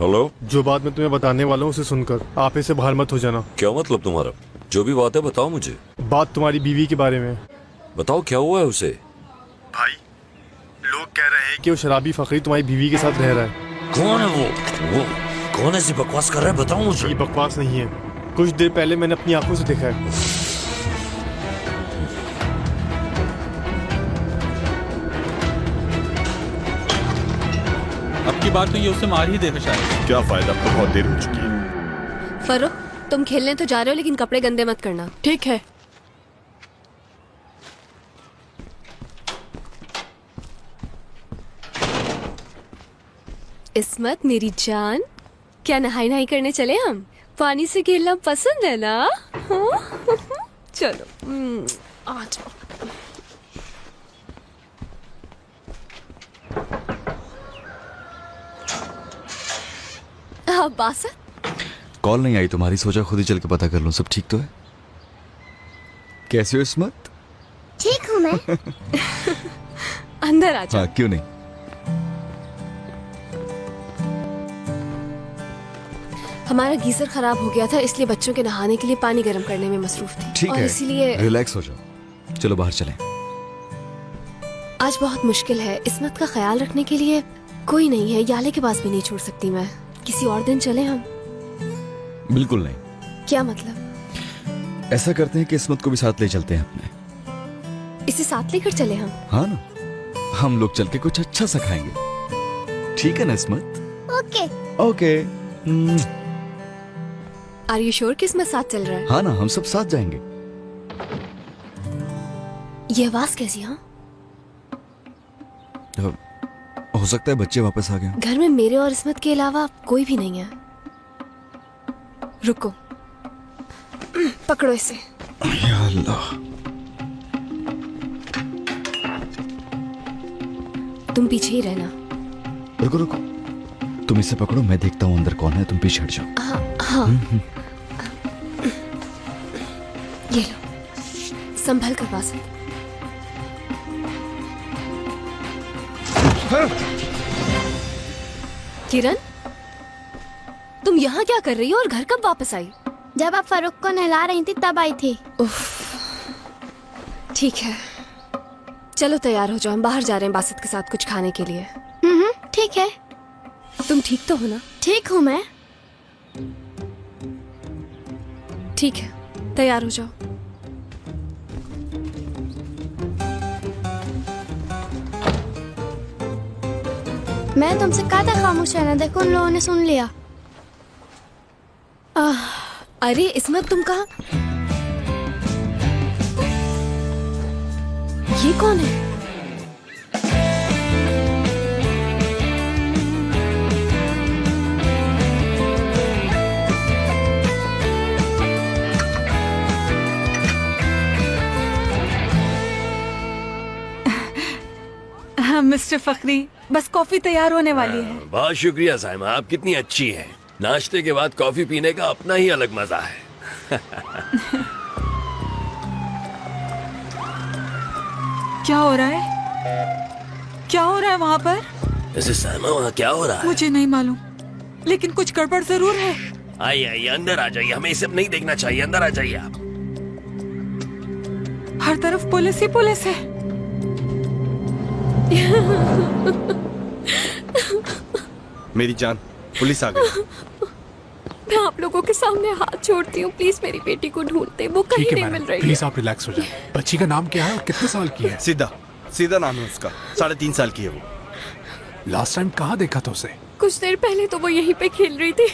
Hello. जो बात मैं तुम्हें बताने वाला हूँ उसे सुनकर आप ऐसे बाहर मत हो जाना। क्या मतलब तुम्हारा? जो भी बात है बताओ मुझे। बात तुम्हारी बीवी के बारे में। बताओ क्या हुआ है उसे। भाई, लोग कह रहे हैं कि वो शराबी फकरी तुम्हारी बीवी के साथ रह रहा है। कौन है वो कौन ऐसी बकवास कर रहा है? बताओ मुझे। ये बकवास नहीं है, कुछ देर पहले मैंने अपनी आंखों से देखा है। अब की बार तो ये उसे मार ही देगा शायद। क्या फायदा, बहुत देर हो चुकी है। फरो, तुम खेलने तो जा रहे हो लेकिन कपड़े गंदे मत करना। ठीक है। इस्मत मेरी जान, क्या नहाई नहाई करने चले हम? पानी से खेलना पसंद है ना? हाँ? चलो आ जाओ। बासत, कॉल नहीं आई तुम्हारी, सोचा खुद ही चल के पता कर लूं सब ठीक तो है। कैसे हो इस्मत? ठीक हूँ मैं। अंदर आ जाओ। हाँ क्यों नहीं। हमारा गीजर खराब हो गया था इसलिए बच्चों के नहाने के लिए पानी गर्म करने में मसरूफ थी। ठीक और है, इसीलिए रिलैक्स हो जाओ, चलो बाहर चलें। आज बहुत मुश्किल है। इस्मत का ख्याल रखने के लिए कोई नहीं है। याले के पास भी नहीं छोड़ सकती मैं। किसी और दिन चले हम? बिल्कुल नहीं। क्या मतलब? ऐसा करते हैं कि इस्मत को भी साथ ले चलते हैं अपने। इसे साथ लेकर चले हम? हाँ ना, हम लोग चल के कुछ अच्छा सा खाएंगे, ठीक है ना Ismat? Okay. Okay. Are you sure कि इसमें साथ चल रहा है? हाँ ना, हम सब साथ जाएंगे। ये आवाज कैसी? हाँ, हो सकता है बच्चे वापस आ गए। घर में मेरे और इस्मत के अलावा कोई भी नहीं है। रुको, पकड़ो इसे। या अल्लाह। तुम पीछे ही रहना। रुको रुको, तुम इसे पकड़ो, मैं देखता हूँ अंदर कौन है, तुम पीछे हट जाओ। हाँ हाँ। ये लो, संभल कर बासत। किरण, तुम यहाँ क्या कर रही हो और घर कब वापस आई? जब आप फारूक को नहला रही थी तब आई थी। ठीक है, चलो तैयार हो जाओ, हम बाहर जा रहे हैं बासत के साथ कुछ खाने के लिए। ठीक है। तुम ठीक तो हो ना? ठीक हूँ मैं। ठीक है, तैयार हो जाओ। मैं तुमसे कहा था खामोश रहना, देखो उन लोगों ने सुन लिया। अरे इस्मत, तुम कहाँ? ये कौन है? हाँ मिस्टर फखरी, बस कॉफी तैयार होने वाली है। बहुत शुक्रिया साइमा, आप कितनी अच्छी हैं। नाश्ते के बाद कॉफी पीने का अपना ही अलग मजा है। क्या हो रहा है? क्या हो रहा है वहाँ पर? वैसे साइमा, वहाँ क्या हो रहा है? मुझे नहीं मालूम, लेकिन कुछ गड़बड़ जरूर है। आइए आइए, अंदर आ जाइए, हमें ये सब नहीं देखना चाहिए। अंदर आ जाइए आप। हर तरफ पुलिस ही पुलिस है। मेरी जान, पुलिस आ गई। मैं आप लोगों के सामने हाथ जोड़ती हूँ, प्लीज मेरी बेटी को ढूंढते, वो कहीं नहीं मिल रही है। प्लीज आप रिलैक्स हो जाए। बच्ची का नाम क्या है और कितने साल की है? सीधा सीधा नाम है उसका, 3.5 साल की है वो। लास्ट टाइम कहाँ देखा था उसे? कुछ देर पहले तो वो यहीं पे खेल रही थी।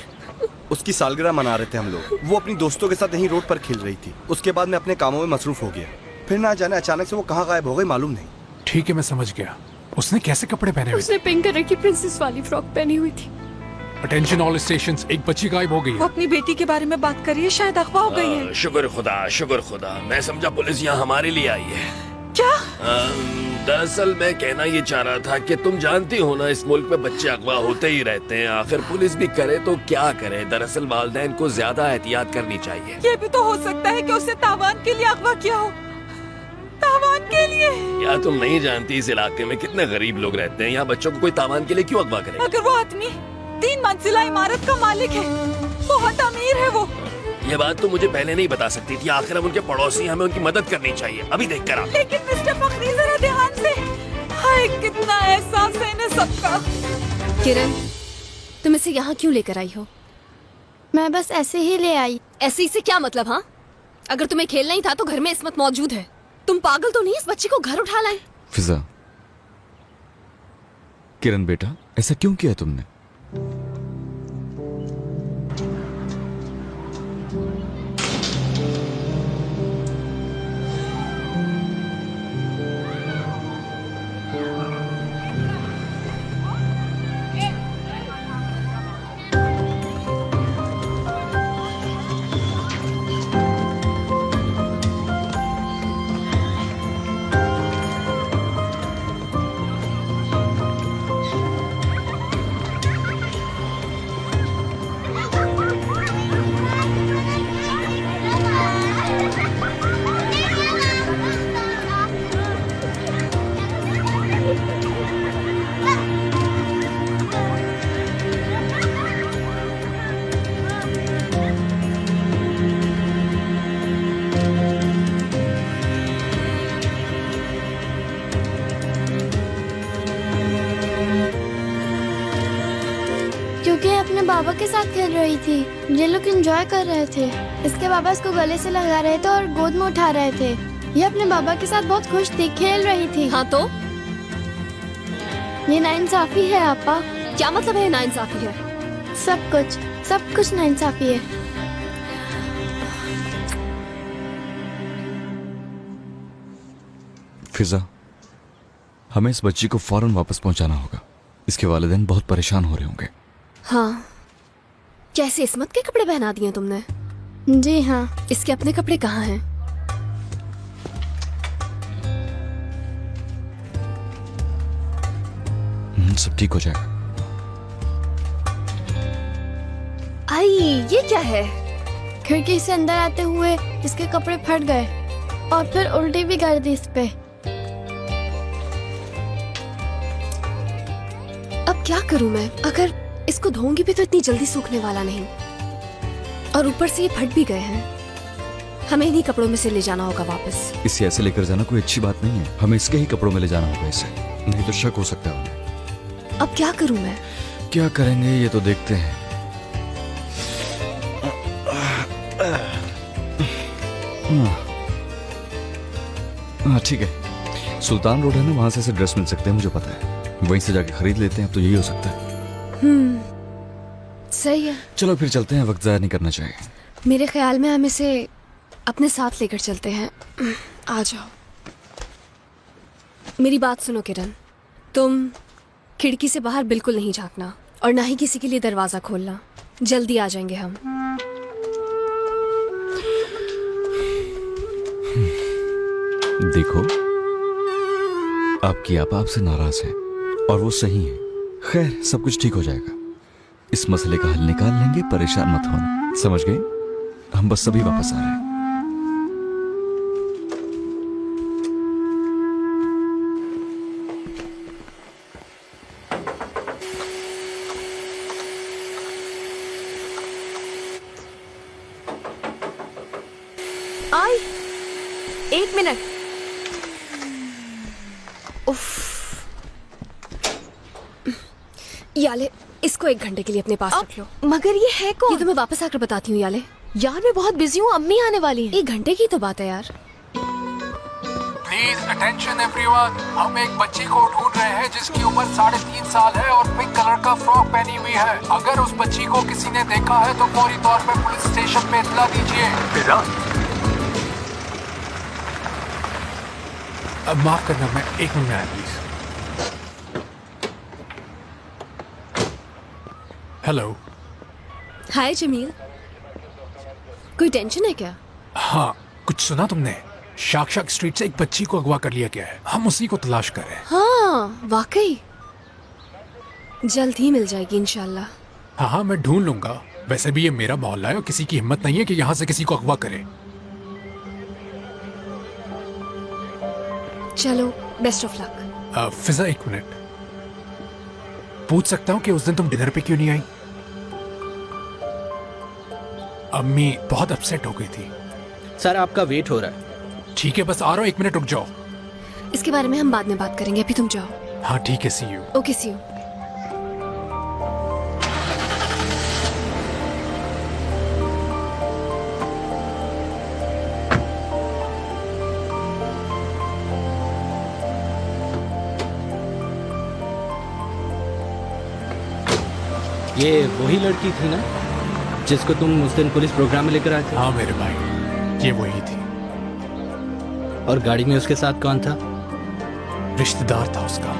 उसकी सालगिरह मना रहे थे हम लोग। वो अपनी दोस्तों के साथ यहीं रोड पर खेल रही थी। उसके बाद मैं अपने कामों में मसरूफ हो गया, फिर ना जाने अचानक से वो कहाँ गायब हो गई, मालूम नहीं। ठीक है, मैं समझ गया। उसने कैसे कपड़े पहने हुए? उसने पिंक कलर की प्रिंसेस वाली फ्रॉक पहनी हुई थी। अटेंशन ऑल स्टेशंस, एक बच्ची गायब हो गई वो है। अपनी बेटी के बारे में बात कर रही है, शायद अगवा हो गई है। शुक्र खुदा, मैं समझा पुलिस यहाँ हमारे लिए आई है। क्या? दरअसल मैं कहना ये चाह रहा था कि तुम जानती हो ना, इस मुल्क में बच्चे अगवा होते ही रहते हैं। आखिर पुलिस भी करे तो क्या करे। दरअसल वालिदैन को ज्यादा एहतियात करनी चाहिए। ये भी तो हो सकता है कि उसे तावान के लिए अगवा किया हो। तावान के लिए? या तुम नहीं जानती इस इलाके में कितने गरीब लोग रहते हैं। यहाँ बच्चों को कोई तावान के लिए क्यों अगवा करे? अगर वो आदमी 3 मंजिला इमारत का मालिक है, बहुत अमीर है वो। ये बात तो मुझे पहले नहीं बता सकती थी। आखिर हम उनके पड़ोसी, हमें उनकी मदद करनी चाहिए। अभी देख कर आ। लेकिन मिस्टर फखरी जरा ध्यान से, हाय कितना एहसास है इन्हें सबका। किरण, तुम इसे यहाँ क्यों लेकर आई हो? मैं बस ऐसे ही ले आई। ऐसे ही से क्या मतलब? हाँ, अगर तुम्हें खेलना ही था तो घर में इस्मत मौजूद है। तुम पागल तो नहीं इस बच्चे को घर उठा लाए? फिजा, किरण बेटा, ऐसा क्यों किया तुमने? क्योंकि अपने बाबा के साथ खेल रही थी। ये लोग एंजॉय कर रहे थे। इसके बाबा इसको गले से लगा रहे थे और गोद में उठा रहे थे। ये अपने बाबा के साथ बहुत खुश थी, खेल रही थी। हाँ तो ये नाइंसाफी है आपा। क्या मतलब है नाइंसाफी है? सब कुछ नाइंसाफी है। फिजा, हमें इस बच्ची को फौरन वापस पहुंचाना होगा। इसके वालिदैन बहुत परेशान हो रहे होंगे। हाँ, कैसे इस्मत के कपड़े पहना दिए तुमने? जी हाँ। इसके अपने कपड़े कहाँ हैं? सब ठीक हो जाएगा। आई, ये क्या है? खिड़की से अंदर आते हुए इसके कपड़े फट गए और फिर उल्टी भी कर दी इस पे। अब क्या करूं मैं? अगर इसको धोऊंगी भी तो इतनी जल्दी सूखने वाला नहीं, और ऊपर से ये फट भी गए हैं। हमें इन्हीं कपड़ों में से ले जाना होगा वापस। इसे ऐसे लेकर जाना कोई अच्छी बात नहीं है। हमें इसके ही कपड़ों में ले जाना होगा इसे, नहीं तो शक हो सकता है उन्हें। अब क्या करूं मैं? क्या करेंगे ये तो देखते हैं। हाँ ठीक है, सुल्तान रोड है ना, वहां से ऐसे ड्रेस मिल सकते हैं, मुझे पता है। वहीं से जाके खरीद लेते हैं। अब तो यही हो सकता है। सही है। चलो फिर चलते हैं, वक्त जाया नहीं करना चाहिए। मेरे ख्याल में हम इसे अपने साथ लेकर चलते हैं। आ जाओ। मेरी बात सुनो किरण, तुम खिड़की से बाहर बिल्कुल नहीं झांकना और ना ही किसी के लिए दरवाजा खोलना। जल्दी आ जाएंगे हम। देखो, आपकी आपा आपसे नाराज है और वो सही है। खैर, सब कुछ ठीक हो जाएगा। इस मसले का हल निकाल लेंगे, परेशान मत होना। समझ गए? हम बस सभी वापस आ रहे हैं। आई, 1 मिनट। उफ, याले, इसको 1 घंटे के लिए अपने पास रख लो। मगर ये है कौन? ये तो मैं वापस आकर बताती हूँ याले। यार मैं बहुत बिजी हूँ, अम्मी आने वाली है। 1 घंटे की तो बात है यार। प्लीज अटेंशन एवरीवन, हम एक बच्ची को ढूंढ रहे हैं जिसकी उम्र 3.5 साल है और पिंक कलर का फ्रॉक पहनी हुई है। अगर उस बच्ची को किसी ने देखा है तो फौरी तौर पर पुलिस स्टेशन में इत्तला दीजिए। अब माफ करना, मैं 1 मिनट में आया प्लीज। हेलो। हाय जमील, कोई टेंशन है क्या? हाँ, कुछ सुना तुमने? शाक स्ट्रीट से एक बच्ची को अगवा कर लिया गया है। हम उसी को तलाश कर रहे हैं। हाँ वाकई, जल्द ही मिल जाएगी इंशाल्लाह। हाँ हाँ, मैं ढूंढ लूंगा। वैसे भी ये मेरा मोहल्ला है और किसी की हिम्मत नहीं है कि यहाँ से किसी को अगवा करे। चलो, best of luck. Fiza 1 minute, पूछ सकता हूँ कि उस दिन तुम डिनर पे क्यों नहीं आई? अम्मी बहुत अपसेट हो गई थी। सर आपका वेट हो रहा है। ठीक है, बस आ रहा हूँ, 1 मिनट रुक जाओ। इसके बारे में हम बाद में बात करेंगे, अभी तुम जाओ। हाँ ठीक है, see you. Okay, see you. ये वही लड़की थी ना जिसको तुम उस दिन पुलिस प्रोग्राम में लेकर आए थे? हाँ मेरे भाई, ये वही थी। और गाड़ी में उसके साथ कौन था? रिश्तेदार था उसका।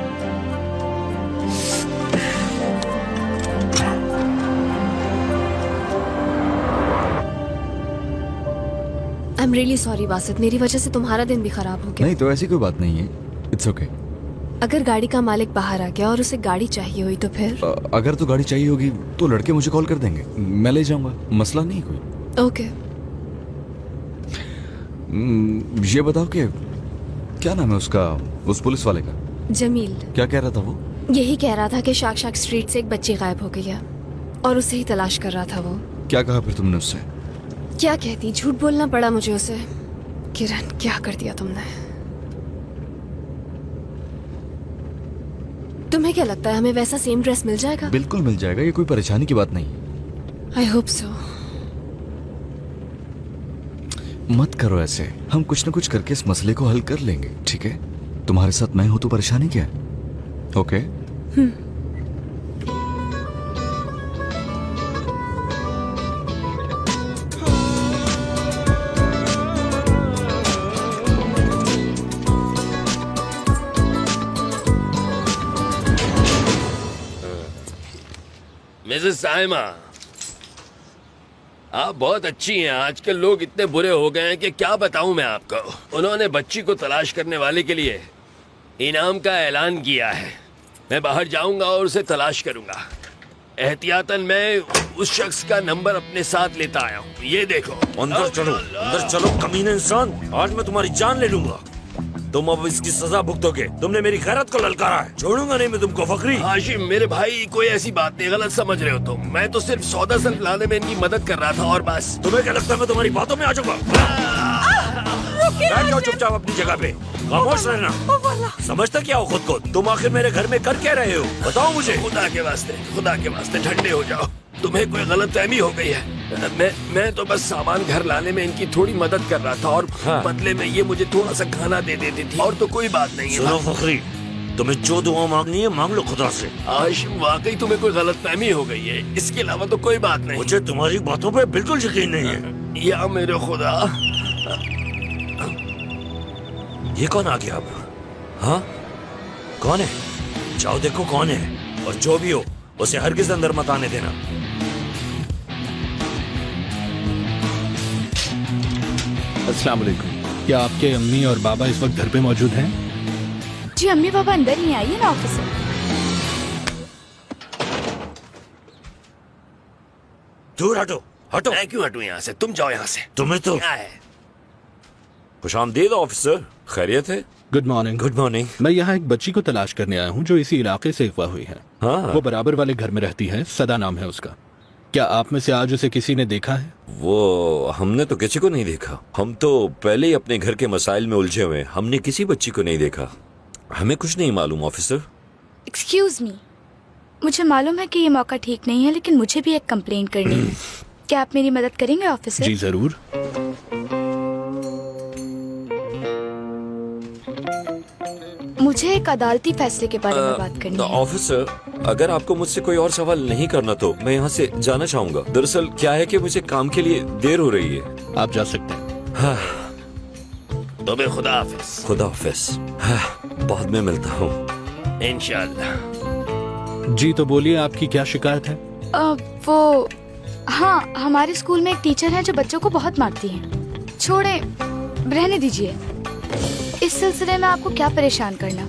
I am really sorry Basit, मेरी वजह से तुम्हारा दिन भी खराब हो गया। नहीं तो ऐसी कोई बात नहीं है, इट्स ओके। अगर गाड़ी का मालिक बाहर आ गया और उसे गाड़ी चाहिए हुई तो फिर? अगर तो गाड़ी चाहिए होगी तो लड़के मुझे कॉल कर देंगे, मैं ले जाऊंगा, मसला नहीं कोई। ओके। ये बताओ कि क्या नाम है उसका, उस पुलिस वाले का? जमील। क्या कह रहा था वो? यही कह रहा था कि शाक स्ट्रीट से एक बच्ची गायब हो गई है और उसे ही तलाश कर रहा था वो। क्या कहा फिर तुमने उससे? क्या कहती, झूठ बोलना पड़ा मुझे उसे। किरण, क्या कर दिया तुमने? तुम्हें क्या लगता है हमें वैसा सेम ड्रेस मिल जाएगा? बिल्कुल मिल जाएगा, ये कोई परेशानी की बात नहीं है। I hope so. मत करो ऐसे, हम कुछ न कुछ करके इस मसले को हल कर लेंगे, ठीक है? तुम्हारे साथ मैं हूं तो परेशानी क्या है? ओके? मिसेस साइमा, आप बहुत अच्छी हैं। आजकल लोग इतने बुरे हो गए हैं कि क्या बताऊं मैं आपको। उन्होंने बच्ची को तलाश करने वाले के लिए इनाम का ऐलान किया है। मैं बाहर जाऊंगा और उसे तलाश करूंगा। एहतियातन मैं उस शख्स का नंबर अपने साथ लेता आया हूँ। ये देखो। अंदर चलो कमीने इंसान, आज मैं तुम्हारी जान ले लूंगा। तुम अब इसकी सजा भुगतोगे। तुमने मेरी खैरत को ललकारा है, छोड़ूंगा नहीं मैं तुमको फकरी। हाशिम मेरे भाई, कोई ऐसी बात नहीं, गलत समझ रहे हो तुम। मैं तो सिर्फ सौदा सल्फ लाने में इनकी मदद कर रहा था और बस। तुम्हें क्या लगता है मैं तुम्हारी बातों में आ जाऊंगा? बैठ जाओ चुपचाप अपनी जगह पे, खामोश रहना। समझते क्या हो खुद को? तुम आखिर मेरे घर में कर क्या रहे हो, बताओ मुझे। खुदा के वास्ते ठंडे हो जाओ। तुम्हें कोई गलत फहमी हो गई है। मैं तो बस सामान घर लाने में इनकी थोड़ी मदद कर रहा था और बदले में ये मुझे थोड़ा सा खाना दे देती थी, और तो कोई बात नहीं है। सुनो फखरी, तुम्हें जो दुआ मांगनी है मांग लो खुदा से। हाशिम वाकई तुम्हें कोई गलत फहमी हो गई है, इसके अलावा तो कोई बात नहीं। मुझे तुम्हारी बातों पे बिल्कुल यकीन नहीं है। या मेरे खुदा, ये कौन आ गया अब? हाँ, कौन है? जाओ देखो कौन है, और जो भी हो उसे हरगिज अंदर मत आने देना। अस्सलाम वालेकुम। क्या आपके अम्मी और बाबा इस वक्त घर पे मौजूद हैं? जी अम्मी पापा अंदर ही आइए ना ऑफिसर। दूर हटो, हटो। मैं क्यों हटूं यहाँ से? तुम जाओ यहाँ से। तुम्हें तो क्या है? खुशामदीद ऑफिसर, खैरियत है? Good morning. Good morning. मैं यहाँ एक बच्ची को तलाश करने आया हूँ जो इसी इलाके से अगवा हुई है। हाँ। वो बराबर वाले घर में रहती है, सदा नाम है उसका। क्या आप में से आज उसे किसी ने देखा है? वो हमने तो किसी को नहीं देखा। हम तो पहले ही अपने घर के मसाइल में उलझे हुए, हमने किसी बच्ची को नहीं देखा। हमें कुछ नहीं मालूम ऑफिसर। एक्सक्यूज मी, मुझे मालूम है कि ये मौका ठीक नहीं है, लेकिन मुझे भी एक कंप्लेंट करनी है। क्या आप मेरी मदद करेंगे ऑफिसर? जी जरूर। मुझे एक अदालती फैसले के बारे में बात करनी है। ऑफिसर, अगर आपको मुझसे कोई और सवाल नहीं करना तो मैं यहाँ से जाना चाहूंगा। दरअसल क्या है कि मुझे काम के लिए देर हो रही है। आप जा सकते हैं। हाँ, तुम्हें खुदा हाफिज। खुदा हाफिज। हाँ, बाद में मिलता हूँ इंशाल्लाह। जी तो बोलिए, आपकी क्या शिकायत है? वो हाँ, हमारे स्कूल में एक टीचर है जो बच्चों को बहुत मारती है। छोड़े, रहने दीजिए। इस सिलसिले में आपको क्या परेशान करना।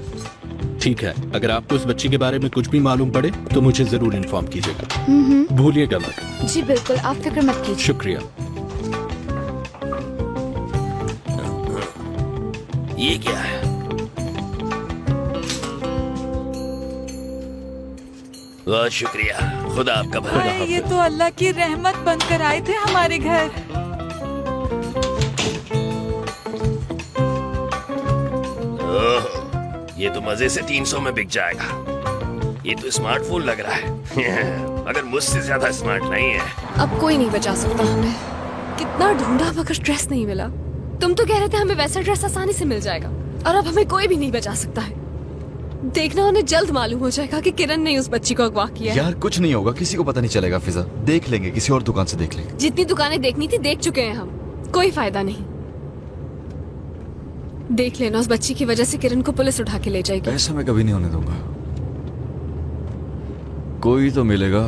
ठीक है, अगर आपको उस बच्ची के बारे में कुछ भी मालूम पड़े तो मुझे जरूर इन्फॉर्म कीजिएगा। भूलिएगा मत। जी बिल्कुल, आप फिक्र मत कीजिए। शुक्रिया। ये क्या है? बहुत शुक्रिया। खुदा आपका भला। हाय, ये तो अल्लाह की रहमत बनकर आए थे हमारे घर। ओह, ये तो मजे से 300 में बिक जाएगा। ये तो स्मार्टफोन लग रहा है मगर मुझसे ज्यादा स्मार्ट नहीं है। अब कोई नहीं बचा सकता हमें। कितना ढूंढा मगर ड्रेस नहीं मिला। तुम तो कह रहे थे हमें वैसा ड्रेस आसानी से मिल जाएगा, और अब हमें कोई भी नहीं बचा सकता है। देखना, उन्हें जल्द मालूम हो जाएगा कि किरण ने उस बच्ची को अगवा किया है। यार कुछ नहीं होगा, किसी को पता नहीं चलेगा फिजा। देख लेंगे, किसी और दुकान से देख लेंगे। जितनी दुकानें देखनी थी देख चुके हैं हम, कोई फायदा नहीं। देख लेना, उस बच्ची की वजह से किरण को पुलिस उठा के ले जाएगी। ऐसा मैं कभी नहीं होने दूंगा। कोई तो मिलेगा।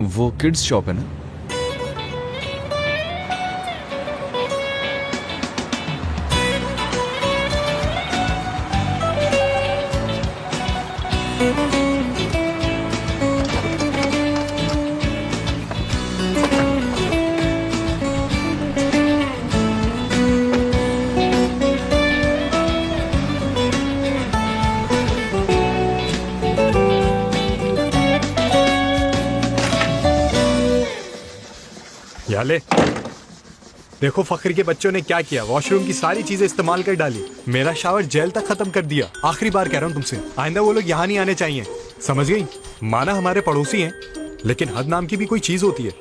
वो किड्स शॉप है ना? याले, देखो फखर के बच्चों ने क्या किया। वॉशरूम की सारी चीजें इस्तेमाल कर डाली। मेरा शावर जेल तक खत्म कर दिया। आखिरी बार कह रहा हूँ तुमसे, आइंदा वो लोग यहाँ नहीं आने चाहिए, समझ गई? माना हमारे पड़ोसी हैं, लेकिन हद नाम की भी कोई चीज होती है।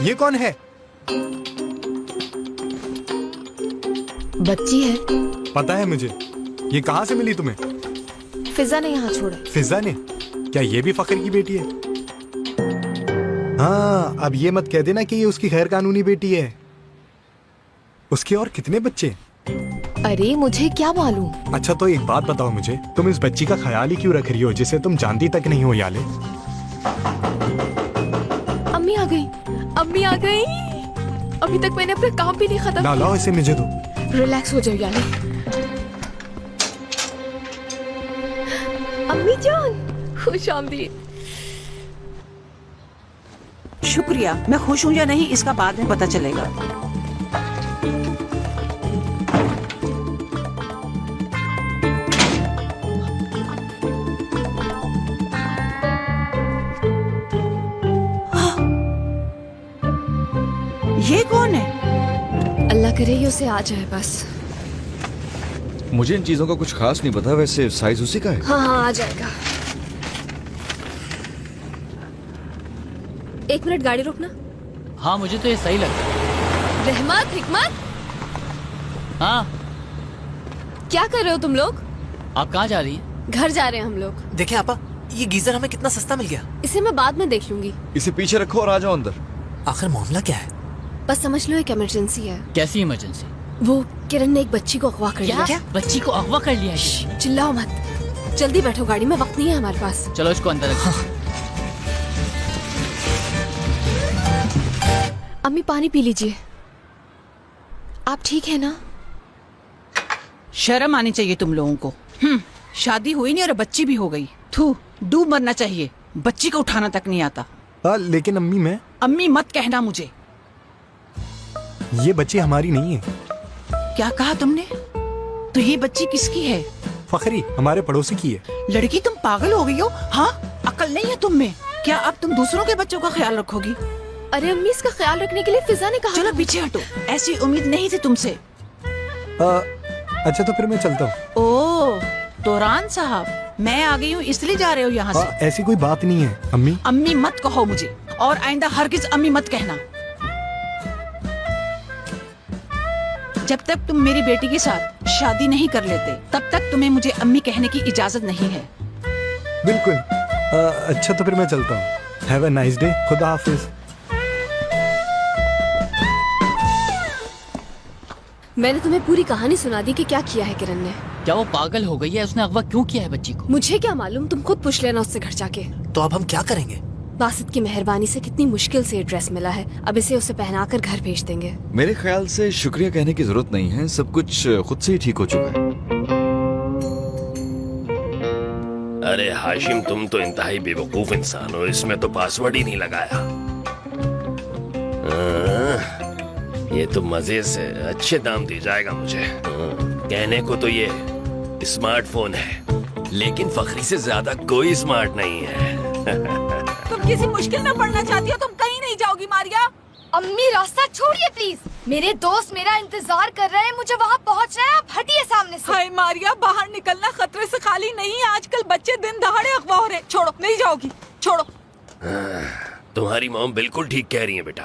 ये कौन है? बच्ची है। पता है मुझे। ये कहाँ से मिली तुम्हें? फिजा ने यहाँ छोड़ा। फिजा ने? क्या ये भी फखर की बेटी है? हाँ, अब ये मत कह देना कि ये उसकी गैर कानूनी बेटी है। उसके और कितने बच्चे? अरे मुझे क्या मालूम। अच्छा तो एक बात बताओ मुझे, तुम इस बच्ची का ख्याल ही क्यों रख रही हो जिसे तुम जानती तक नहीं हो? याले, अम्मी आ गई। अम्मी आ गई। अभी तक मैंने अपना काम भी नहीं खत्म ना लाओ इसे मुझे दो। रिलैक्स हो जाओ याले। अम्मी जान, खुश आमदीद। शुक्रिया। मैं खुश हूँ या नहीं इसका बाद में पता चलेगा। ये कौन है? अल्लाह करे ये उसे आ जाए बस। मुझे इन चीजों का कुछ खास नहीं पता। वैसे साइज उसी का है? हाँ हाँ, आ जाएगा। एक मिनट, गाड़ी रोकना। हाँ, मुझे तो ये सही लगता है। रहमत, हिकमत, हाँ क्या कर रहे हो तुम लोग? आप कहाँ जा रही हैं? घर जा रहे हैं हम लोग। देखें आपा, ये गीजर हमें कितना सस्ता मिल गया। इसे मैं बाद में देख लूंगी। इसे पीछे रखो और आ जाओ अंदर। आखिर मामला क्या है? बस समझ लो एक इमरजेंसी है। कैसी इमरजेंसी? वो किरण ने एक बच्ची को अगवा कर लिया। क्या? बच्ची को अगवा कर लिया है? चिल्लाओ मत, जल्दी बैठो गाड़ी में, वक्त नहीं है हमारे पास। चलो इसको अंदर रखो। अम्मी पानी पी लीजिए। आप ठीक है ना? शर्म आनी चाहिए तुम लोगों को। शादी हुई नहीं और बच्ची भी हो गई। थू, डूब मरना चाहिए। बच्ची को उठाना तक नहीं आता। लेकिन अम्मी, मैं अम्मी मत कहना मुझे। ये बच्ची हमारी नहीं है। क्या कहा तुमने? तो ये बच्ची किसकी है? फखरी, हमारे पड़ोसी की है। लड़की तुम पागल हो गई हो? हाँ, अकल नहीं है तुम में? क्या अब तुम दूसरों के बच्चों का ख्याल रखोगी? अरे अम्मी, इसका ख्याल रखने के लिए फिजा ने कहा। चलो पीछे हटो, ऐसी उम्मीद नहीं थी तुमसे। अच्छा तो फिर मैं चलता हूँ। ओ तोरान साहब, मैं आ गई हूँ इसलिए जा रहे हो यहाँ से? ऐसी कोई बात नहीं है अम्मी। अम्मी मत कहो मुझे, और आइंदा हरगिज अम्मी मत कहना। जब तक तुम मेरी बेटी के साथ शादी नहीं कर लेते तब तक तुम्हें मुझे अम्मी कहने की इजाजत नहीं है। बिल्कुल। अच्छा तो फिर मैं चलता हूँ। Have a nice day. खुदा हाफिज। मैंने तुम्हें पूरी कहानी सुना दी कि क्या किया है किरण ने। क्या वो पागल हो गई है? उसने अगवा क्यों किया है बच्ची को? मुझे क्या मालूम, तुम खुद पूछ लेना उससे घर जाके। तो अब हम क्या करेंगे? बासित की मेहरबानी से कितनी मुश्किल से ये ड्रेस मिला है, अब इसे उसे पहनाकर घर भेज देंगे। मेरे ख्याल से शुक्रिया कहने की जरूरत नहीं है, सब कुछ खुद से ही ठीक हो चुका है। अरे हाशिम, तुम तो इंतहाई बेवकूफ इंसान हो। इसमें तो पासवर्ड ही नहीं लगाया। ये तो मजे से अच्छे दाम दी जाएगा मुझे। कहने को तो ये स्मार्टफोन है, लेकिन फखरी से ज्यादा कोई स्मार्ट नहीं है। तुम किसी मुश्किल में पड़ना चाहती हो, तुम कहीं नहीं जाओगी मारिया। अम्मी रास्ता छोड़िए प्लीज, मेरे दोस्त मेरा इंतजार कर रहे हैं, मुझे वहाँ पहुँचना है, आप हटिए सामने से। हाय मारिया, बाहर निकलना खतरे से खाली नहीं है। आजकल बच्चे दिन दहाड़े अगवा हो रहे। छोड़ो, नहीं जाओगी, छोड़ो। तुम्हारी मॉम बिल्कुल ठीक कह रही है बेटा,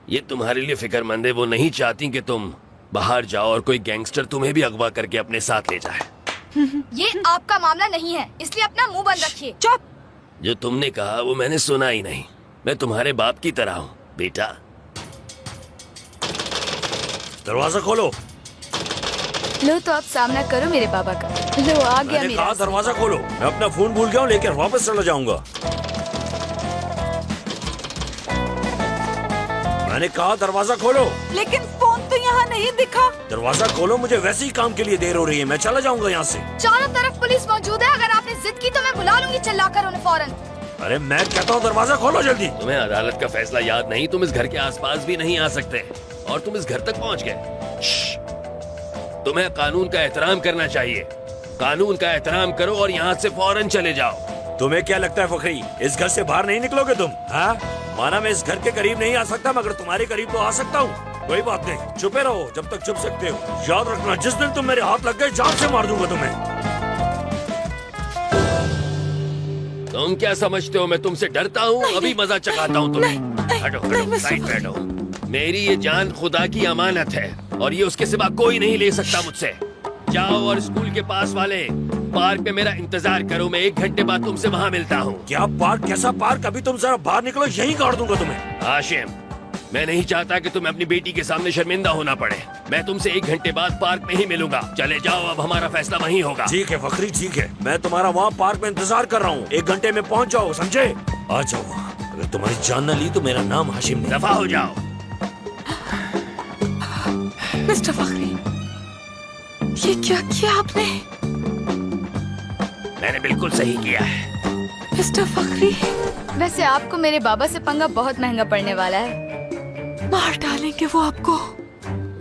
ये तुम्हारे लिए फिक्रमंद है। वो नहीं चाहती कि तुम बाहर जाओ और कोई गैंगस्टर तुम्हें भी अगवा करके अपने साथ ले जाए। ये आपका मामला नहीं है, इसलिए अपना मुंह बंद रखिए। चुप। जो तुमने कहा वो मैंने सुना ही नहीं। मैं तुम्हारे बाप की तरह हूँ बेटा। दरवाजा खोलो। लो तो आप सामना करो मेरे पापा का। लो आ गया मैंने मेरा। कहा दरवाजा खोलो। मैं अपना फोन भूल गया हूँ, लेकर वापस चला जाऊंगा। मैंने कहा दरवाजा खोलो। लेकिन फोन तो यहाँ नहीं दिखा। दरवाजा खोलो, मुझे वैसे ही काम के लिए देर हो रही है, मैं चला जाऊंगा यहाँ से। चारों तरफ पुलिस मौजूद है, अगर आपने जिद की तो मैं बुला लूंगी चिल्लाकर उन्हें फौरन। अरे मैं कहता हूँ दरवाजा खोलो जल्दी। तुम्हें अदालत का फैसला याद नहीं? तुम इस घर के आसपास भी नहीं आ सकते और तुम इस घर तक पहुँच गए। तुम्हें कानून का एहतराम करना चाहिए। कानून का एहतराम करो और यहाँ से फौरन चले जाओ। तुम्हें क्या लगता है फखरी, इस घर से बाहर नहीं निकलोगे तुम? हाँ, माना मैं इस घर के करीब नहीं आ सकता, मगर तुम्हारे करीब तो आ सकता हूँ। कोई बात नहीं, चुपे रहो जब तक चुप सकते हो। याद रखना, जिस दिन तुम मेरे हाथ लग गए, जान से मार दूंगा तुम्हें। तुम क्या समझते हो मैं तुमसे डरता हूँ? अभी मजा चखाता हूँ तुम्हें। हटो हटो, साइड पे हटो। मेरी ये जान खुदा की अमानत है और ये उसके सिवा कोई नहीं ले सकता मुझसे। जाओ और स्कूल के पास वाले पार्क में मेरा इंतजार करो। मैं 1 घंटे बाद तुमसे वहाँ मिलता हूँ। क्या पार्क? कैसा पार्क? अभी तुम जरा बाहर निकलो, यहीं काट दूंगा तुम्हें। हाशिम, मैं नहीं चाहता कि तुम्हें अपनी बेटी के सामने शर्मिंदा होना पड़े। मैं तुमसे 1 घंटे बाद पार्क में ही मिलूंगा। चले जाओ, अब हमारा फैसला वहीं होगा। ठीक है फखरी, ठीक है, मैं तुम्हारा वहाँ पार्क में इंतजार कर रहा हूँ। 1 घंटे में पहुँच जाओ, समझे? आ जाओ वहाँ। अगर तुम्हारी जान न ली तो मेरा नाम हाशिम नहीं। दफा हो जाओ। मिस्टर फखरी, ये क्या किया आपने? मैंने बिल्कुल सही किया है। मिस्टर फखरी, वैसे आपको मेरे बाबा से पंगा बहुत महंगा पड़ने वाला है। मार डालेंगे वो आपको।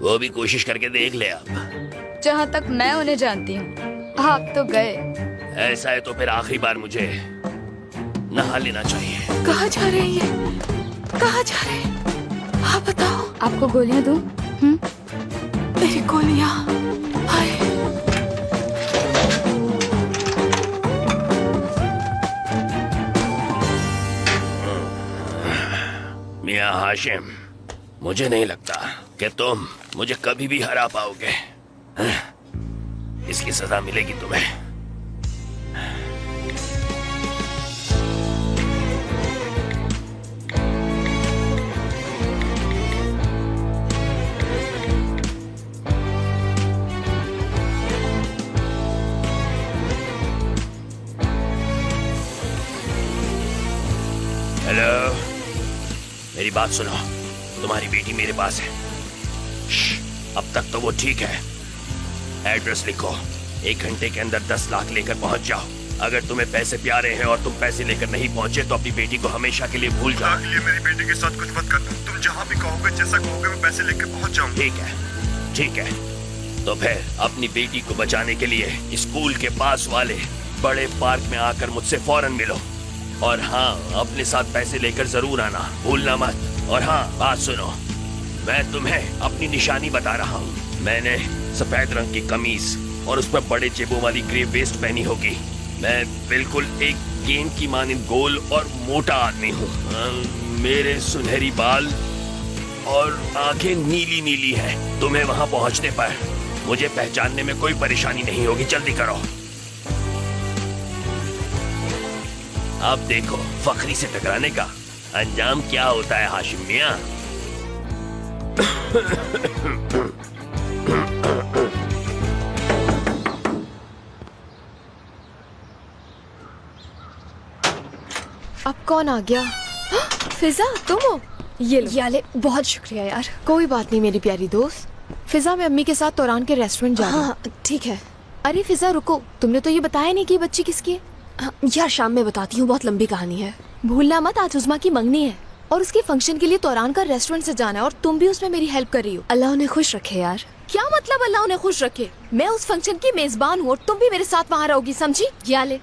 वो भी कोशिश करके देख ले आप। जहाँ तक मैं उन्हें जानती हूँ, आप तो गए। ऐसा है तो फिर आखिरी बार मुझे नहा लेना चाहिए। कहाँ जा रहे हैं ये? कहाँ जा रहे हैं? आप बताओ। आपको गोलियाँ दूं? मेरी गोलियाँ। हाय। मियां हाशिम, मुझे नहीं लगता कि तुम मुझे कभी भी हरा पाओगे। इसकी सजा मिलेगी तुम्हें। हेलो, मेरी बात सुनो। तुम्हारी बेटी मेरे पास है। अब तक तो वो ठीक है। एड्रेस लिखो। 1 घंटे के अंदर 10 लाख लेकर पहुंच जाओ। अगर तुम्हें पैसे प्यारे हैं और तुम पैसे लेकर नहीं पहुंचे तो अपनी बेटी को हमेशा के लिए भूल जाओ। मेरी बेटी के साथ कुछ मत करना। तुम जहाँ भी कहोगे, जैसा कहोगे, मैं पैसे लेकर पहुंच जाऊंगा। ठीक है, ठीक है। तो फिर अपनी बेटी को बचाने के लिए स्कूल के पास वाले बड़े पार्क में आकर मुझसे फौरन मिलो। और हाँ, अपने साथ पैसे लेकर जरूर आना, भूलना मत। और हाँ, बात सुनो, मैं तुम्हें अपनी निशानी बता रहा हूँ। मैंने सफेद रंग की कमीज और उस पर बड़े जेबों वाली ग्रे वेस्ट पहनी होगी। मैं बिल्कुल एक गेंद की मानिंद गोल और मोटा आदमी हूँ। मेरे सुनहरी बाल और आंखें नीली नीली हैं। तुम्हें वहाँ पहुँचने पर मुझे पहचानने में कोई परेशानी नहीं होगी। जल्दी करो। अब देखो फखरी से टकराने का अंजाम क्या होता है हाशिम मियां। अब कौन आ गया? फिजा, तुम हो? ये ले, बहुत शुक्रिया यार। कोई बात नहीं मेरी प्यारी दोस्त। फिजा, मैं अम्मी के साथ तोरान के रेस्टोरेंट जा रही हूँ। हाँ ठीक है। अरे फिजा रुको, तुमने तो ये बताया नहीं कि ये बच्ची किसकी है? यार शाम में बताती हूँ, बहुत लंबी कहानी है। भूलना मत, आज उज़मा की मंगनी है और उसके फंक्शन के लिए तोरान का रेस्टोरेंट से जाना है और तुम भी उसमें मेरी हेल्प कर रही हो। अल्लाह उन्हें खुश रखे यार। क्या मतलब अल्लाह उन्हें खुश रखे? मैं उस फंक्शन की मेजबान हूँ और तुम भी मेरे साथ वहाँ रहोगी, समझी? या ले,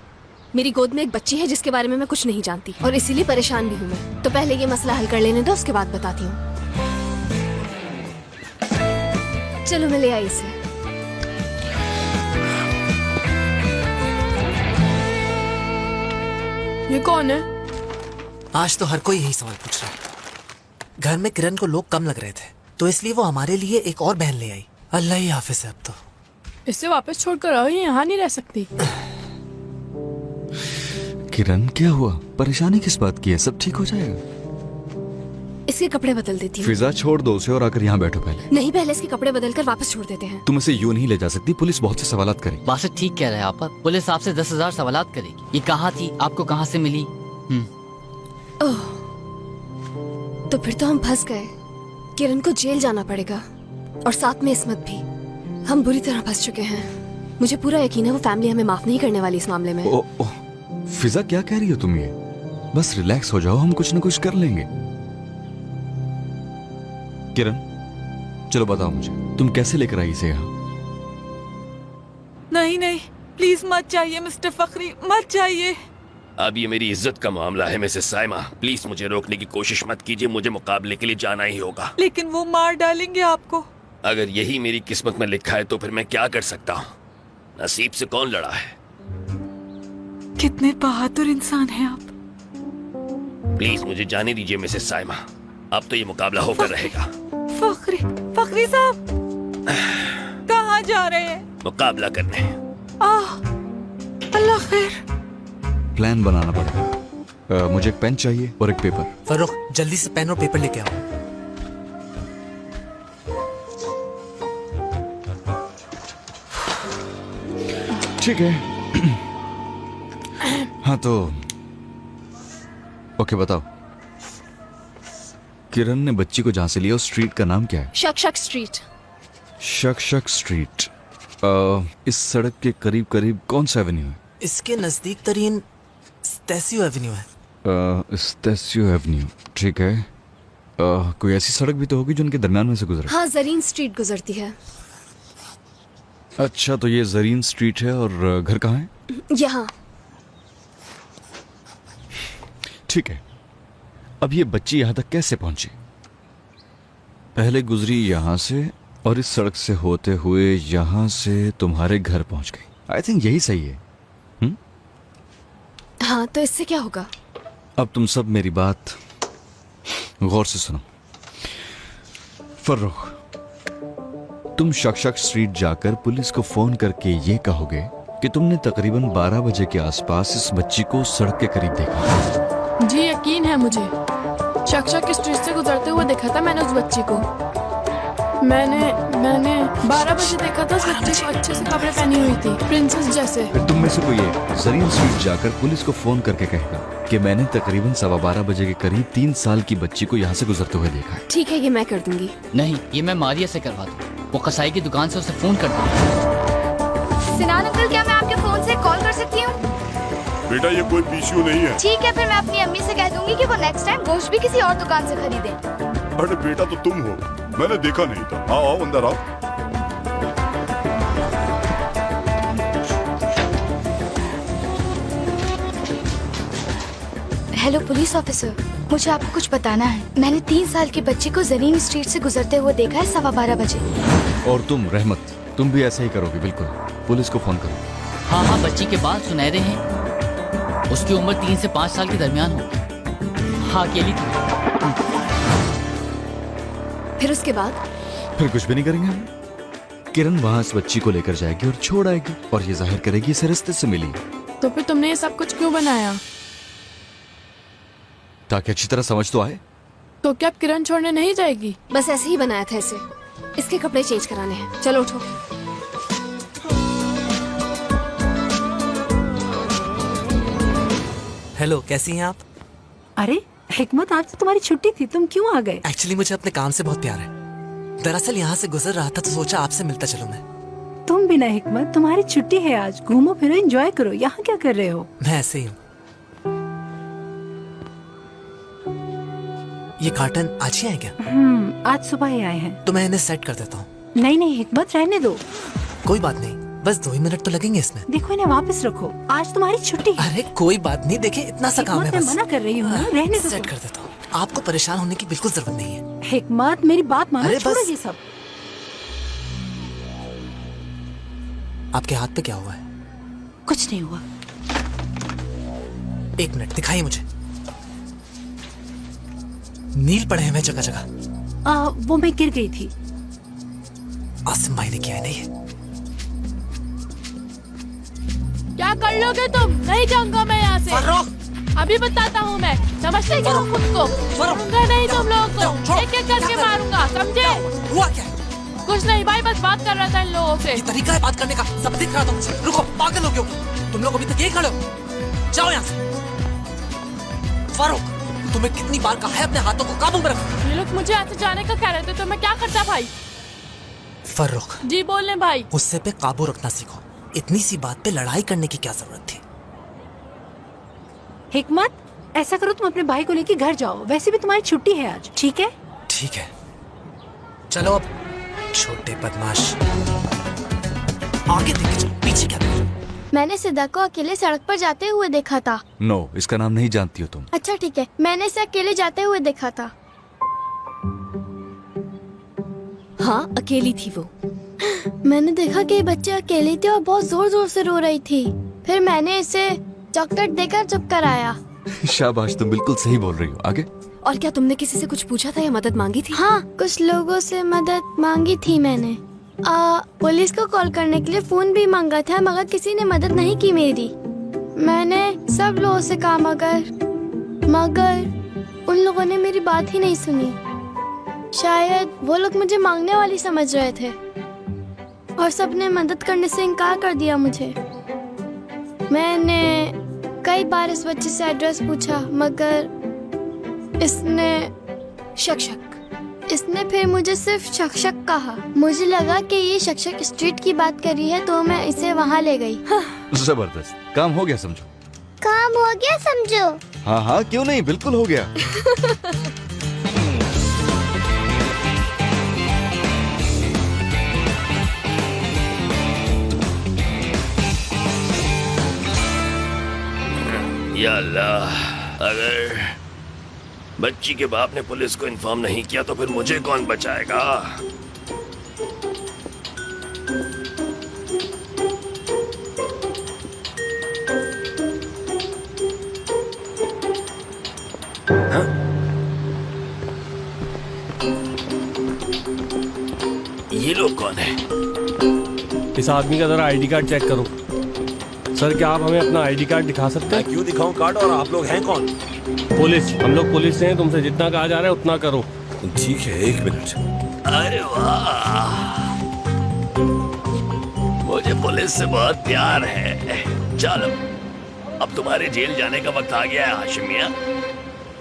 मेरी गोद में एक बच्ची है जिसके बारे में मैं कुछ नहीं जानती और इसीलिए परेशान भी हूँ मैं। तो पहले ये मसला हल कर लेने दो, उसके बाद बताती हूँ। चलो मैं ले आई इसे। ये कौन है? आज तो हर कोई यही सवाल पूछ रहा है। घर में किरण को लोग कम लग रहे थे, तो इसलिए वो हमारे लिए एक और बहन ले आई। अल्लाह ही हाफिज है अब तो। इसे वापस छोड़कर आओ, ये यहाँ नहीं रह सकती। किरण क्या हुआ? परेशानी किस बात की है? सब ठीक हो जाएगा। इसके कपड़े बदल देती हूँ। फिजा छोड़ दो उसे और आकर यहाँ बैठो पहले। नहीं, पहले इसके कपड़े बदल कर वापस छोड़ देते हैं। तुम इसे यूं नहीं ले जा सकती, पुलिस बहुत से सवालात करेगी। बासित ठीक कह रहे हैं आप। पुलिस आपसे 10,000 सवालात करेगी। ये कहाँ थी, आपको कहाँ से मिली? ओह, तो फिर तो हम फंस गए। किरण को जेल जाना पड़ेगा और साथ में इस्मत भी। हम बुरी तरह फंस चुके हैं। मुझे पूरा यकीन है वो फैमिली हमें माफ नहीं करने वाली इस मामले में। ओह, फिजा क्या कह रही हो तुम? ये बस रिलैक्स हो जाओ, हम कुछ न कुछ कर लेंगे। किरण चलो बताओ मुझे, तुम कैसे लेकर आई इसे यहाँ? नहीं नहीं, प्लीज मत जाइए मिस्टर फखरी, मत जाइए। अब ये मेरी इज्जत का मामला है मिसेस साइमा, प्लीज मुझे रोकने की कोशिश मत कीजिए। मुझे मुकाबले के लिए जाना ही होगा। लेकिन वो मार डालेंगे आपको। अगर यही मेरी किस्मत में लिखा है तो फिर मैं क्या कर सकता हूँ? नसीब से कौन लड़ा है? कितने बहादुर इंसान हैं आप। प्लीज मुझे जाने दीजिए मिसेस साइमा, अब तो ये मुकाबला होकर रहेगा। फखरी साहब कहाँ जा रहे हैं? मुकाबला करने। अल्लाह खैर। प्लान बनाना पड़ेगा। मुझे एक पेन चाहिए और एक पेपर। फर्रुख जल्दी से पेन और पेपर लेके आओ। ठीक है। हाँ तो ओके, बताओ किरण ने बच्ची को जहां से लिया उस स्ट्रीट का नाम क्या है? शक स्ट्रीट। शक स्ट्रीट। इस सड़क के करीब करीब कौन सा एवेन्यू है? इसके नजदीक तरीन स्टेसियो एवेन्यू है। स्टेसियो एवेन्यू, ठीक है। कोई ऐसी सड़क भी तो होगी जो उनके दरमियान में से गुजरे। हाँ, जरीन स्ट्रीट गुजरती है। अच्छा, तो ये जरीन स्ट्रीट है और घर कहाँ है? यहाँ। ठीक है। अब ये बच्ची यहाँ तक कैसे पहुंची? पहले गुजरी यहाँ से और इस सड़क से होते हुए यहाँ से तुम्हारे घर पहुंच गई। आई थिंक यही सही है। हाँ, तो इससे क्या होगा? अब तुम सब मेरी बात गौर से सुनो। फर्रुख, तुम शक स्ट्रीट जाकर पुलिस को फोन करके ये कहोगे कि तुमने तकरीबन 12 बजे के आसपास इस बच्ची को सड़क के करीब देखा। जी यकीन है मुझे। शक स्ट्रीट से गुजरते हुए देखा था मैंने उस बच्ची को। मैंने 12 बजे देखा था उस बच्ची को अच्छे से कपड़े पहनी हुई थी, प्रिंसेस जैसे। फिर तुम में से कोई जरीन स्ट्रीट जाकर पुलिस को फोन करके कहेगा कि मैंने तकरीबन 12:15 बजे के करीब 3 साल की बच्ची को यहाँ से गुजरते हुए देखा है। ठीक है, ये मैं कर दूंगी। नहीं, ये मैं मारिया से करवा दूँ। वो कसाई की दुकान से उसे फोन कर दूँ। सिनान अंकल, क्या मैं आपके फोन से कॉल कर सकती हूँ? बेटा ये कोई इश्यू नहीं है। ठीक है, फिर मैं अपनी अम्मी से कह दूंगी कि वो नेक्स्ट टाइम गोश्त भी किसी और दुकान से खरीदें। अरे बेटा तो तुम हो, मैंने देखा नहीं था। आओ आओ अंदर आओ। हेलो पुलिस ऑफिसर, मुझे आपको कुछ बताना है। मैंने 3 साल की बच्ची को जरीन स्ट्रीट से गुजरते हुए देखा है 12:15 बजे। और तुम रहमत, तुम भी ऐसा ही करोगे? बिल्कुल, पुलिस को फोन करो। हाँ, बच्ची के बाल सुनहरे हैं। उसकी उम्र 3 से 5 साल के दरमियान होगी। हाँ, अकेली थी। फिर उसके बाद? फिर कुछ भी नहीं करेंगे हम। किरण वहां इस बच्ची को लेकर जाएगी और छोड़ आएगी और ये जाहिर करेगी इसे रास्ते से मिली। तो फिर तुमने ये सब कुछ क्यों बनाया? ताकि अच्छी तरह समझ तो आए। तो क्या अब किरण छोड़ने नहीं जाएगी? बस ऐसे ही बनाया था इसे। इसके कपड़े चेंज कराने हैं। चलो उठो। हेलो, कैसी हैं आप? अरे हिकमत, आज तो तुम्हारी छुट्टी थी, तुम क्यों आ गए? एक्चुअली मुझे अपने काम से बहुत प्यार है। दरअसल यहाँ से गुजर रहा था तो सोचा आपसे मिलता चलूं मैं। तुम भी ना हिकमत, तुम्हारी छुट्टी है आज, घूमो फिरो, एंजॉय करो। यहाँ क्या कर रहे हो? मैं ऐसे ही हूँ। ये कार्टन आज ही आए क्या? आज सुबह ही आए हैं। तो मैं इन्हें सेट कर देता हूँ। नहीं नहीं हिकमत, रहने दो। कोई बात नहीं, बस 2 ही मिनट तो लगेंगे इसमें। देखो इन्हें वापस रखो, आज तुम्हारी छुट्टी है। अरे कोई बात नहीं, देखिए इतना सा काम है हिकमत, मैं बस। मना कर रही हूँ ना, रहने दो। सेट कर देता हूँ, आपको परेशान होने की बिल्कुल जरूरत नहीं है। हिकमत मेरी बात मानो, अरे छोड़ो बस। ये सब। आपके हाथ पे क्या हुआ है? कुछ नहीं हुआ। 1 मिनट दिखाइए मुझे। नील पड़े हैं जगह जगह। वो मैं गिर गई थी। आसिम भाई ने किया है नहीं? क्या कर लोगे तुम? नहीं जाऊंगा मैं यहाँ से। अभी बताता हूँ मैं, समझते क्या हो खुद को? छोड़ूंगा नहीं तुम लोगों को, एक एक करके मारूंगा, समझे? हुआ क्या? कुछ नहीं भाई, बस बात कर रहा था इन लोगों से। ये तरीका है बात करने का, सब दिख रहा था मुझे। रुको, पागल हो गए तुम लोग, अभी तक यही खड़े हो? जाओ यहाँ से। फारूक, तुम्हें कितनी बार कहा है अपने हाथों को काबू में रखो। ये लोग मुझे ऐसे जाने का कह रहे थे तो मैं क्या करता भाई? फर्रुख जी बोलने भाई। गुस्से पे काबू रखना सीखो। इतनी सी बात पे लड़ाई करने की क्या जरूरत थी? हिकमत, ऐसा करो तुम अपने भाई को लेके घर जाओ, वैसे भी तुम्हारी छुट्टी है आज, ठीक है? ठीक है, चलो अब छोटे बदमाश। आगे देख चलो, पीछे क्या देख? मैंने सिद्धा को अकेले सड़क पर जाते हुए देखा था। नो, इसका नाम नहीं जानती हो तुम। अच्छा ठीक है, मैंने इसे अकेले जाते हुए देखा था। हाँ, अकेली थी वो। मैंने देखा कि ये बच्चे अकेली थी और बहुत जोर जोर से रो रही थी। फिर मैंने इसे चॉकलेट देकर चुप कराया। शाबाश, तुम बिल्कुल सही बोल रही हो। आगे? और क्या तुमने किसी से कुछ पूछा था या मदद मांगी थी? हाँ, कुछ लोगों से मदद मांगी थी मैंने। पुलिस को कॉल करने के लिए फोन भी मांगा था, मगर किसी ने मदद नहीं की मेरी। मैंने सब लोगों से कहा मगर उन लोगों ने मेरी बात ही नहीं सुनी। शायद वो लोग मुझे मांगने वाली समझ रहे थे और सबने मदद करने से इनकार कर दिया मुझे। मैंने कई बार इस बच्चे से एड्रेस पूछा, मगर इसने फिर मुझे सिर्फ शक कहा। मुझे लगा कि ये शक स्ट्रीट की बात कर रही है, तो मैं इसे वहाँ ले गई। जबरदस्त, काम हो गया समझो। काम हो गया समझो। हाँ हाँ, क्यों नहीं, बिल्कुल हो गया। या अल्लाह, अगर बच्ची के बाप ने पुलिस को इन्फॉर्म नहीं किया तो फिर मुझे कौन बचाएगा? हाँ? ये लोग कौन है? इस आदमी का जरा आईडी कार्ड चेक करो। सर, क्या आप हमें अपना आईडी कार्ड दिखा सकते हैं? क्यों दिखाऊं कार्ड? और आप लोग हैं कौन? पुलिस। हम लोग पुलिस से हैं, तुमसे जितना कहा जा रहा है उतना करो। ठीक है, 1 मिनट। अरे वाह, मुझे पुलिस से बहुत प्यार है। चलो, अब तुम्हारे जेल जाने का वक्त आ गया है हाशिमिया।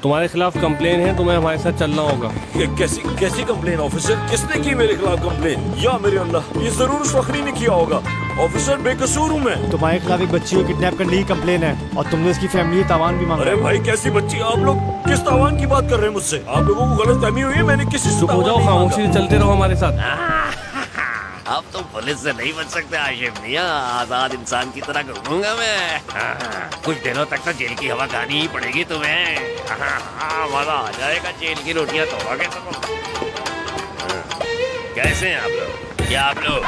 तुम्हारे खिलाफ कंप्लेन है, तुम्हें हमारे साथ चलना होगा। कैसी कंप्लेन ऑफिसर? किसने की मेरे खिलाफ कंप्लेन? या मेरे अल्लाह, ये जरूर उस फखरी ने किया होगा। ऑफिसर, बेकसूर हूँ मैं। तुम्हारे खिलाफ एक बच्ची को किडनैप करने की कंप्लेन है और तुमने उसकी फैमिली तावान भी मांगा। अरे भाई, कैसी बच्ची? आप लोग किस तावान की बात कर रहे हैं मुझसे? आप लोगों को गलतफहमी हुई है, मैंने किसी से चुप हो जाओ, खामोशी से चलते रहो हमारे साथ। अब तो पुलिस से नहीं बच सकते हाशिमिया, आजाद इंसान की तरह घूमूंगा मैं। कुछ दिनों तक तो जेल की हवा खानी ही पड़ेगी तुम्हें। मजा आ जाएगा, जेल की रोटियां तोड़ोगे तुम। कैसे हैं आप लोग? क्या आप लोग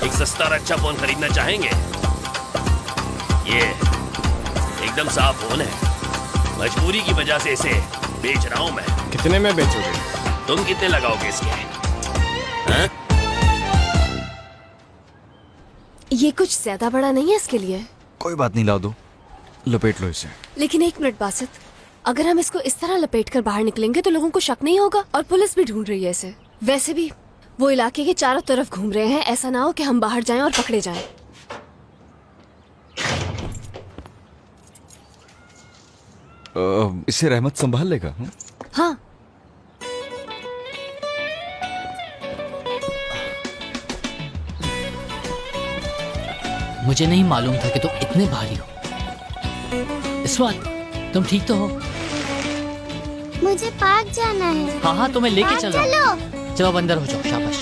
एक सस्ता और अच्छा फोन खरीदना चाहेंगे? ये एकदम साफ फोन है, मजबूरी की वजह से इसे बेच रहा हूँ मैं। कितने में बेचोगे? तुम कितने लगाओगे इसके? हाँ? ये कुछ ज्यादा बड़ा नहीं है इसके लिए। कोई बात नहीं, ला दो, लपेट लो इसे। लेकिन 1 मिनट बासित, अगर हम इसको इस तरह लपेट कर बाहर निकलेंगे तो लोगों को शक नहीं होगा, और पुलिस भी ढूंढ रही है इसे। वैसे भी वो इलाके के चारों तरफ घूम रहे हैं, ऐसा ना हो कि हम बाहर जाएं और पकड़े जाएं। इसे रहमत संभाल लेगा? हाँ। मुझे नहीं मालूम था कि तुम इतने भारी हो। इस्वात, तुम ठीक तो हो? मुझे पार्क जाना है। हाँ हाँ, तुम्हें लेके पार्क चल रहा हूँ। चलो। चलो अब अंदर हो जाओ, शाबाश।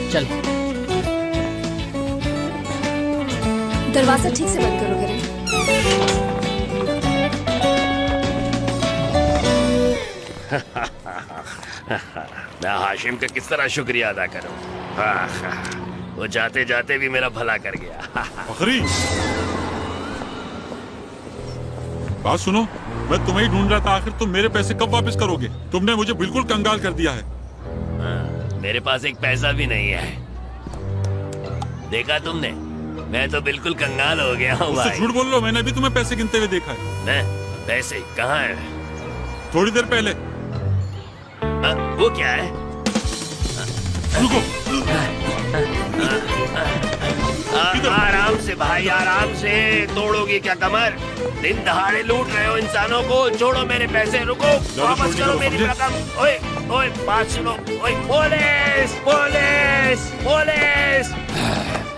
चल। दरवाजा ठीक से बंद करो किरण। मैं हाशिम का किस तरह शुक्रिया अदा करूं। वो जाते जाते भी मेरा भला कर गया। फखरी, बात सुनो, मैं तुम्हें ही ढूंढ रहा था। आखिर तुम मेरे पैसे कब वापस करोगे? तुमने मुझे बिल्कुल कंगाल कर दिया है। मेरे पास एक पैसा भी नहीं है। देखा तुमने, मैं तो बिल्कुल कंगाल हो गया हूँ उससे भाई। झूठ बोल लो, मैंने भी तुम्हें पैसे गिनते हुए देखा है। मैं? पैसे कहाँ है? थोड़ी देर पहले। वो क्या है? रुको। आराम से भाई, आराम से। तोड़ोगे क्या कमर? दिन दहाड़े लूट रहे हो इंसानों को। छोड़ो मेरे पैसे, रुको, वापस करो मेरी रकम। ओए ओए, बात सुनो। ओए, पुलिस पुलिस पुलिस!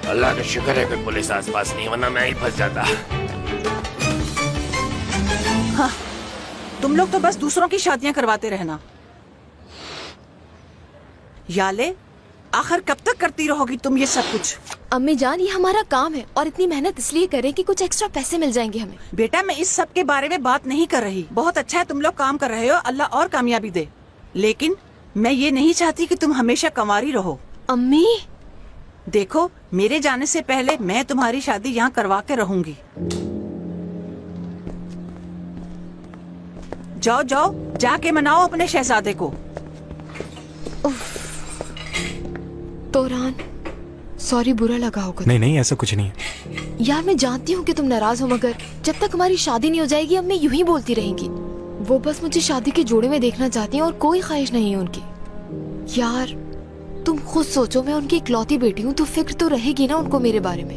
अल्लाह का शुक्र है कोई पुलिस आसपास नहीं, वरना मैं ही फंस जाता। हाँ, तुम लोग तो बस दूसरों की शादियां करवाते रहना। याले, आखिर कब तक करती रहोगी तुम ये सब कुछ? अम्मी जान, ये हमारा काम है और इतनी मेहनत इसलिए करें कि कुछ एक्स्ट्रा पैसे मिल जाएंगे हमें। बेटा, मैं इस सब के बारे में बात नहीं कर रही। बहुत अच्छा है तुम लोग काम कर रहे हो, अल्लाह और कामयाबी दे। लेकिन मैं ये नहीं चाहती कि तुम हमेशा कंवारी रहो। अम्मी देखो, मेरे जाने से पहले मैं तुम्हारी शादी यहाँ करवा के रहूंगी। जाओ जाओ, जाके मनाओ अपने शहजादे को। तोरान, सॉरी, बुरा लगा होगा। नहीं नहीं, ऐसा कुछ नहीं है। यार मैं जानती हूँ कि तुम नाराज हो, मगर जब तक हमारी शादी नहीं हो जाएगी अम्मी यूं ही बोलती रहेंगी। वो बस मुझे शादी के जोड़े में देखना चाहती हैं और कोई ख्वाहिश नहीं है उनकी। यार तुम खुद सोचो, मैं उनकी इकलौती बेटी हूँ, तो फिक्र तो रहेगी ना उनको मेरे बारे में।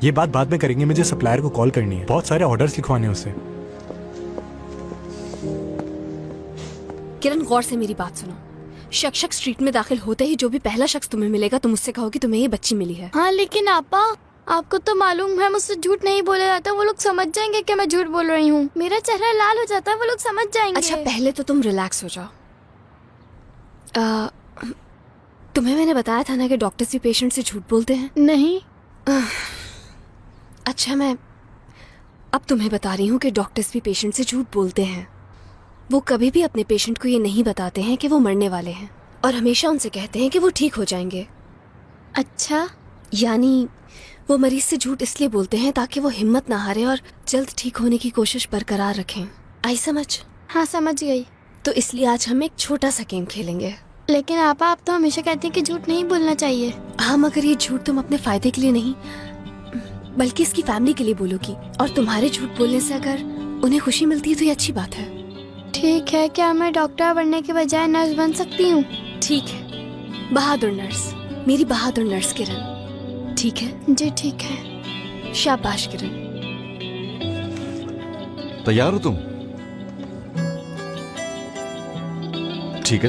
ये बात बाद में करेंगे, मुझे सप्लायर को कॉल करनी है, बहुत सारे ऑर्डर्स लिखवाने हैं उससे। किरण, गौर से मेरी बात सुनो। शक स्ट्रीट में दाखिल होते ही जो भी पहला शख्स तुम्हें मिलेगा, तुम उससे कहो कि तुम्हें ये बच्ची मिली है। हाँ, लेकिन आपा, आपको तो मालूम है मुझसे झूठ नहीं बोला जाता। वो लोग समझ जाएंगे कि मैं झूठ बोल रही हूँ। मेरा चेहरा लाल हो जाता है, वो लोग समझ जाएंगे। अच्छा, पहले तो तुम रिलैक्स हो जाओ। तुम्हें मैंने बताया था ना कि डॉक्टर्स भी पेशेंट से झूठ बोलते हैं। नहीं। अच्छा, मैं अब तुम्हें बता रही हूँ कि डॉक्टर्स भी पेशेंट से झूठ बोलते हैं। वो कभी भी अपने पेशेंट को ये नहीं बताते हैं कि वो मरने वाले हैं, और हमेशा उनसे कहते हैं कि वो ठीक हो जाएंगे। अच्छा, यानी वो मरीज से झूठ इसलिए बोलते हैं ताकि वो हिम्मत ना हारे और जल्द ठीक होने की कोशिश बरकरार रखें। आई समझ? हाँ, समझ गई। तो इसलिए आज हम एक छोटा सा गेम खेलेंगे। लेकिन आपा, आप तो हमेशा कहते हैं कि झूठ नहीं बोलना चाहिए। हाँ, मगर ये झूठ तुम अपने फायदे के लिए नहीं बल्कि इसकी फैमिली के लिए बोलोगी, और तुम्हारे झूठ बोलने से अगर उन्हें खुशी मिलती है तो ये अच्छी बात है। ठीक है, क्या मैं डॉक्टर बनने के बजाय नर्स बन सकती हूँ? ठीक है, बहादुर नर्स, मेरी बहादुर नर्स किरण। ठीक है? जी ठीक है। शाबाश किरण। तैयार हो तुम? ठीक है, तो